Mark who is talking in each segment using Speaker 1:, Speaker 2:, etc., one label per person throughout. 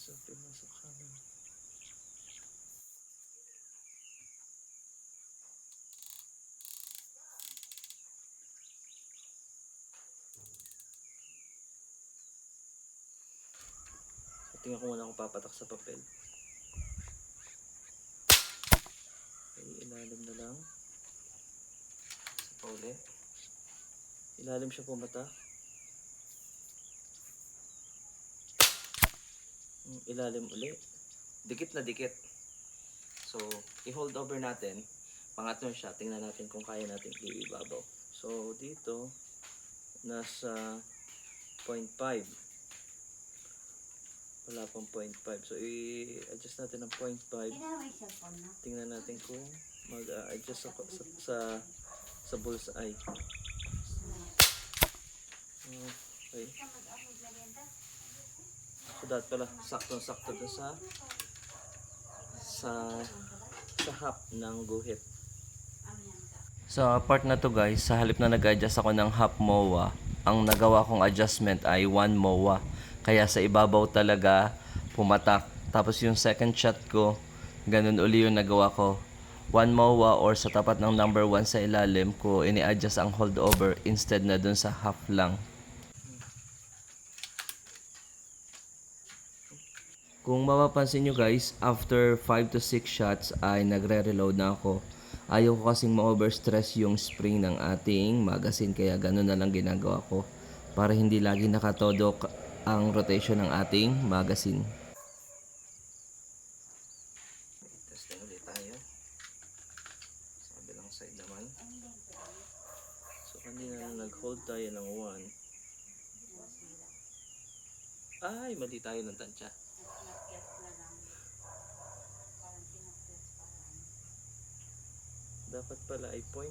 Speaker 1: Pinasok ka na. Tingnan ko muna kung papatak sa papel. Okay, ilalim na lang. Sa pauli. Ilalim siya pumata. Ilalim uli. Dikit na dikit. So, i-hold over natin. Pangatlo siya. Tingnan natin kung kaya natin ibabaw. So, dito, nasa 0.5. Wala pang 0.5. So, i-adjust natin ng 0.5. Tingnan natin kung mag-adjust sa bullseye. Okay. So, dapat pala saktong-sakto dun sa half ng guhit. Sa part na to guys, sa halip na nag-adjust ako ng half MOA, ang nagawa kong adjustment ay 1 MOA. Kaya sa ibabaw talaga pumatak. Tapos yung second shot ko, ganun uli yung nagawa ko. 1 MOA or sa tapat ng number 1 sa ilalim ko, ini-adjust ang holdover instead na dun sa half lang. Kung mapapansin nyo guys, after 5 to 6 shots ay nagre-reload na ako. Ayaw ko kasing ma-overstress yung spring ng ating magazine, kaya ganun na lang ginagawa ko para hindi lagi nakatodo ang rotation ng ating magazine. Testing ulit tayo sa kabilang side naman. So kanina nag-hold tayo ng 1. Ay, mali tayo ng tansya. Dapat pala ay 0.5.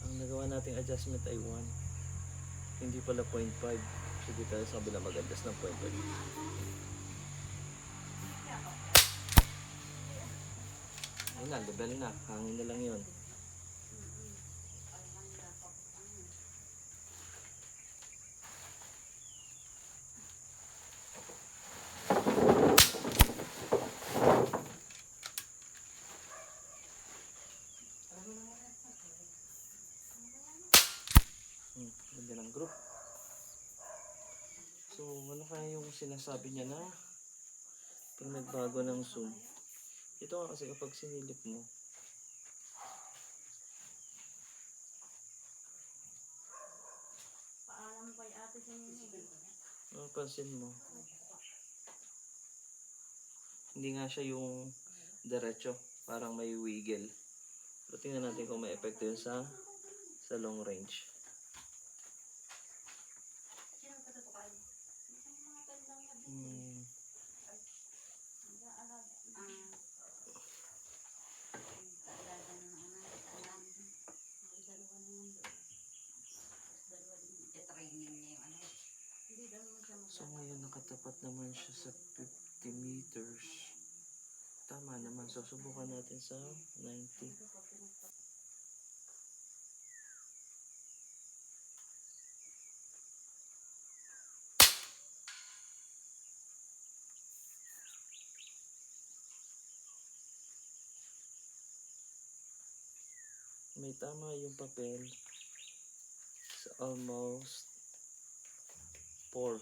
Speaker 1: Ang nagawa nating adjustment ay 1. Hindi pala 0.5. Sige tayo sa kabila mag-adjust ng 0.5. Ayun na, level na. Hangin na lang yun. Ganda ng group. So, ano kaya yung sinasabi niya na pag nagbago ng zoom? Ito nga kasi kapag sinilip mo, mapapansin mo, hindi nga siya yung diretso, parang may wiggle. Pero tingnan natin kung may epekto yun sa long range. So ngayon nakatapat naman siya sa 50 meters. Tama naman. So subukan natin sa 90. May tama yung papel sa almost 4.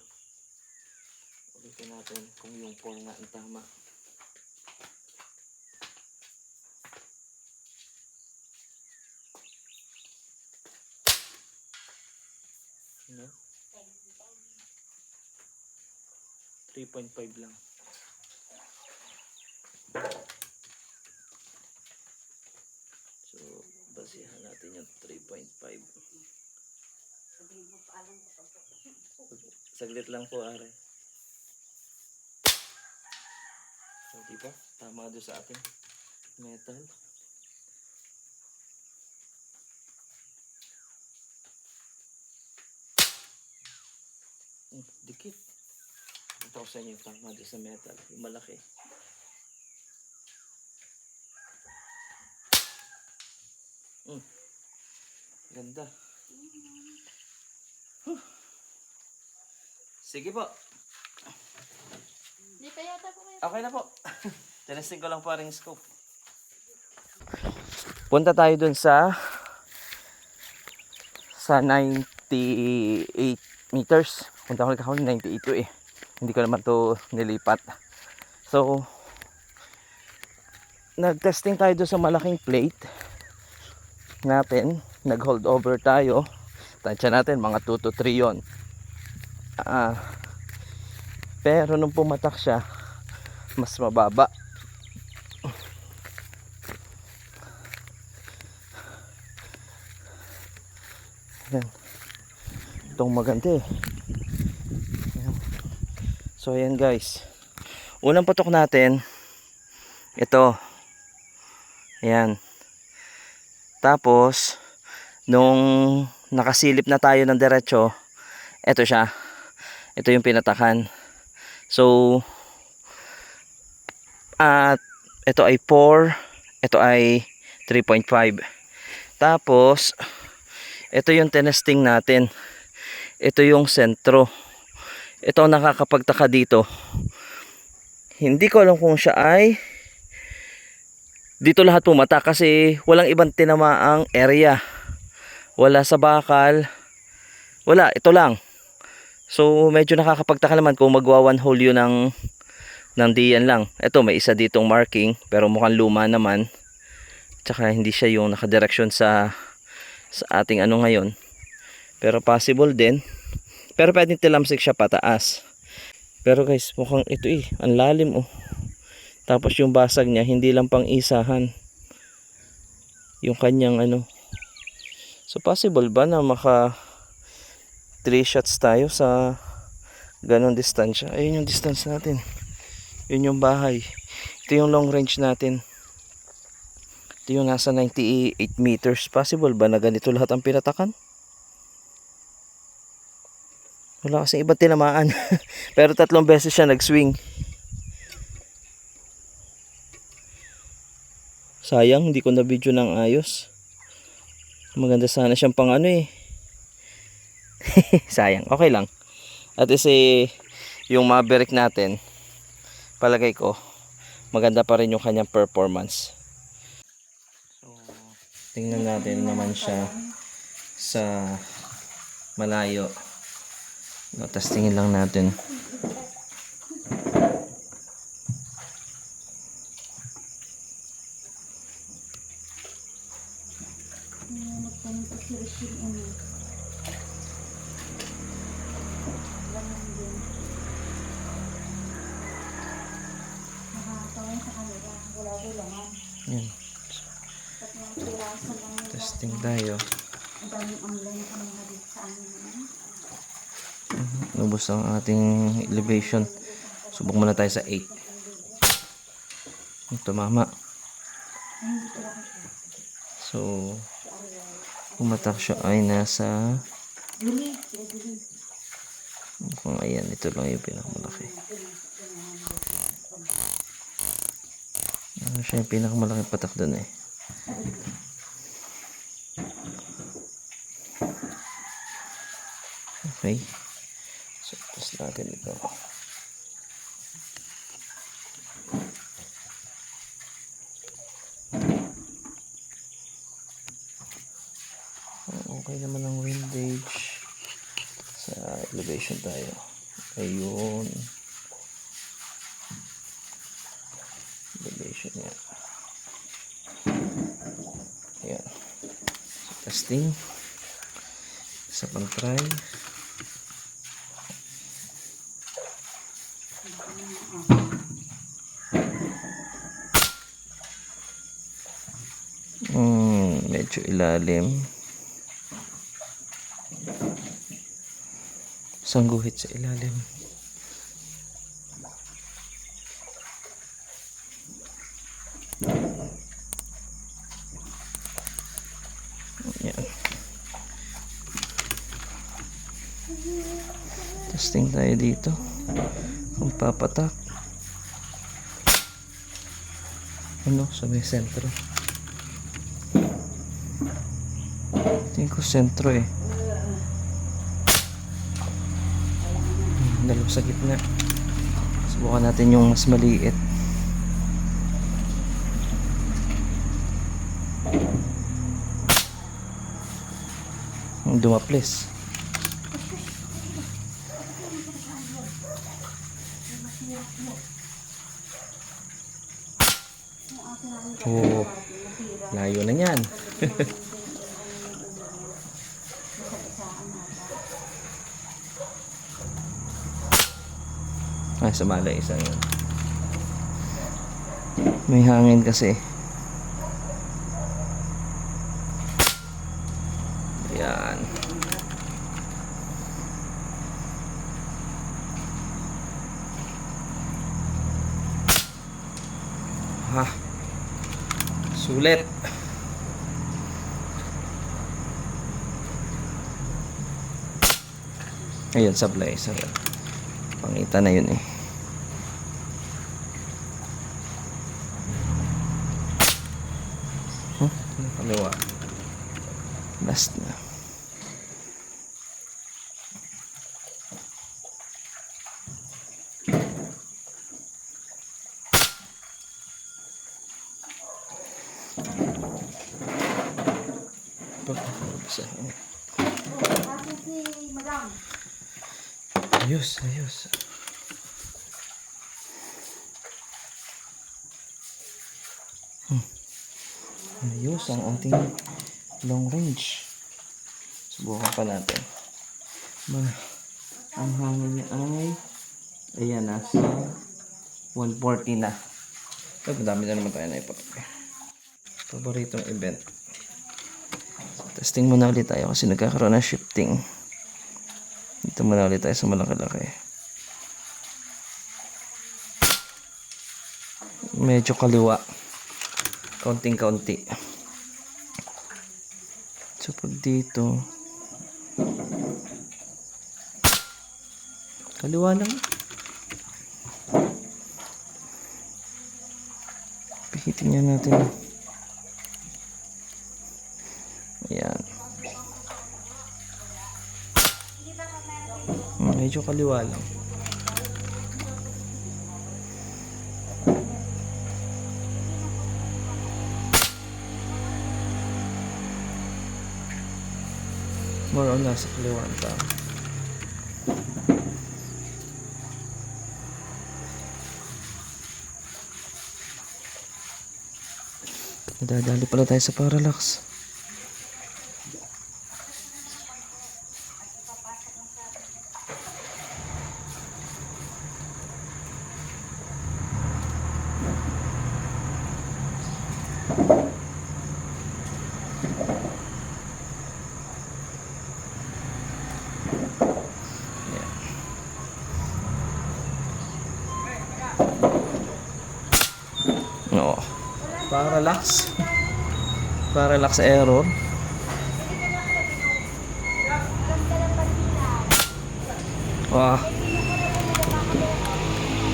Speaker 1: Ulitin natin kung yung 4 nga ang tama. No? 3.5 lang. So, basihan natin yung 3.5. Saglit lang po, are. So, diba? Tama doon sa ating metal. Dikit. Ito ko sa inyo, tama doon sa metal. Yung malaki. Ganda. Sige po.
Speaker 2: Hindi pa yata po kayo.
Speaker 1: Okay na po. Tinesting ko lang po ring scope. Punta tayo dun sa 98 meters. Punta ko nagkakaroon 98 to eh. Hindi ko naman to nilipat. So, nag-testing tayo doon sa malaking plate natin. Nag-hold over tayo. Tansya natin, mga 2 to 3 yon. Pero nung pumatak siya, mas mababa. Yan. Itong maganda eh. Yan. So ayan guys. Unang putok natin, ito. Ayan. Tapos, nung nakasilip na tayo ng diretso, ito siya. Ito yung pinatakan. So, at ito ay 4, ito ay 3.5. Tapos, ito yung tinesting natin. Ito yung sentro. Ito ang nakakapagtaka dito. Hindi ko alam kung siya ay dito lahat pumata kasi walang ibang tinamaang area. Wala sa bakal. Wala, ito lang. So medyo nakakapagtaka naman kung magwa one hole yun ng diyan lang. Ito may isa ditong marking pero mukhang luma naman. Tsaka hindi siya yung nakadireksyon sa ating ano ngayon. Pero possible din. Pero pwedeng tilamsik siya pataas. Pero guys, mukhang ito eh. Ang lalim oh. Tapos yung basag niya, hindi lang pang isahan. Yung kanyang ano. So possible ba na maka 3 shots tayo sa ganong distansya? Ayun yung distance natin. Yun yung bahay. Ito yung long range natin. Ito yung nasa 98 meters. Possible ba na ganito lahat ang pinatakan? Wala kasing ibang tinamaan. Pero 3 beses siya nag-swing. Sayang, hindi ko na video ng ayos. Maganda sana siyang pang ano eh. Sayang, okay lang. At isa yung Maverick natin, palagay ko, maganda pa rin yung kanyang performance. So, tingnan natin naman siya sa malayo. No, testingin lang natin. Yan. Testing tayo. Lubos ang ating elevation. Subok muna tayo sa 8. Tumama. So, pumatak siya ay nasa kung ayan, ito lang yung pinakamalaki. Ano siya yung pinakamalaking patak doon eh. Okay. So, test natin ito. Okay naman ang windage. Sa elevation tayo. Ayun. Elevation niya. Ayan. So, testing. Isa pang try. Medyo ilalim. Isang guhit sa ilalim. Yan. Testing tayo dito. Kung papatak. Ano, sa may sentro. Tingin ko sentro eh. Dalawa sa gitna. Subukan natin yung mas maliit. Dumaples. Oh, layo na yan. Ay, sumala isa yun. May hangin kasi. Ayan. Ha. Sulit. Ayun, sablay. Pangita na yun eh. Kaliwa. Last na. Ayos, ayos. Ayos ang ating long range. Subukan pa natin. Ang hangin niya ay ayan, nasa 140 na. Madami na naman tayo na ipapagay. Paboritong event. Testing muna ulit tayo kasi nagkakaroon ng shifting. Dito muna ulit tayo sa malaki-laki. Medyo kaliwa. Kaunting-kaunti. So pag dito kaliwa lang. Pihitin niya natin. Ayan. Medyo kaliwa lang. More on nasa kaliwa ang tao. Nadadali pala tayo sa parallax. No. Parallax. Parallax error. Wah.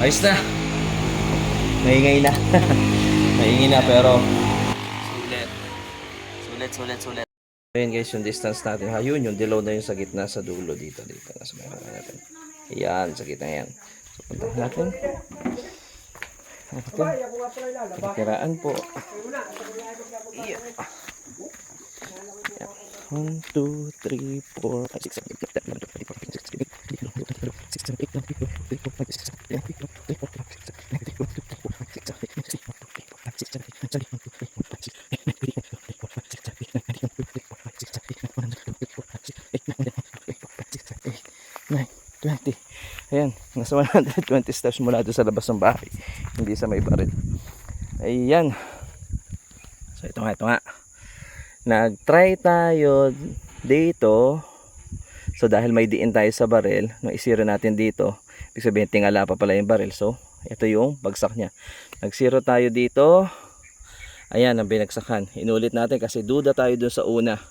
Speaker 1: Ayos na. Maingay na. Maingay na pero sulit. Ayan guys, yung distance natin. Ayun, yung dilaw na yung sa gitna sa dulo dito. Nasa mga natin. Ayan, sa gitna yan. So, puntahan natin. Kiraan po. Yeah. 1, 2, 3, 4, 5, 6, 7, 8, 9, 10, 11, 12, 13, 20. Ayan, nasa 120 steps mula doon sa labas ng bahay. Hindi sa may baril. Ayan. So ito nga. Nag-try tayo dito. So dahil may diin tayo sa baril, nung isiro natin dito, ibig sabihin tingala pa pala yung baril. So ito yung bagsak niya. Nagsiro tayo dito. Ayan ang binagsakan. Inulit natin kasi duda tayo doon sa una.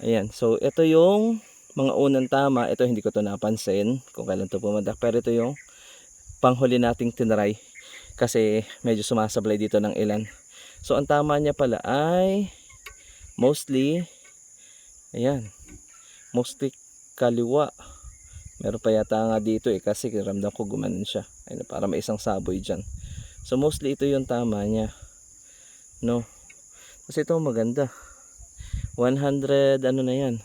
Speaker 1: Ayan. So ito yung mga unang tama. Ito hindi ko to napansin kung kailan to pumadak. Pero ito yung panghuli nating tinry. Kasi medyo sumasablay dito ng ilan. So ang tama niya pala ay mostly Ayan. Mostly kaliwa. Meron pa yata nga dito kasi ramdam ko gumanon siya. Ayun, para may isang saboy dyan. So mostly ito yung tama niya. No? Kasi ito maganda. 100 ano na yan.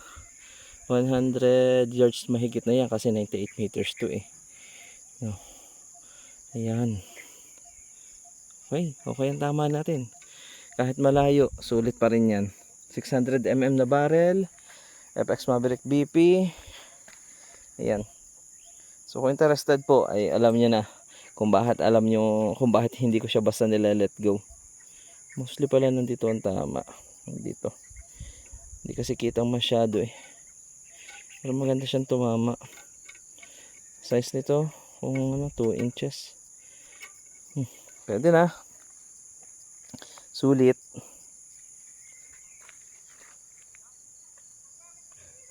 Speaker 1: 100 yards mahigit na yan kasi 98 meters to No. Ayan. Okay ang tama natin. Kahit malayo, sulit pa rin yan. 600 na barrel. FX Maverick BP. Ayan. So kung interested po ay alam niyo na kung bakit hindi ko siya basta nila-let go. Mostly pala nandito ang tama. Dito. Hindi kasi kitang masyado Pero maganda siyang tumama. Size nito kung 2 inches. Pwede na. Sulit.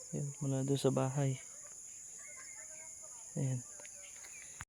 Speaker 1: Ayan, mula doon sa bahay. Ayan.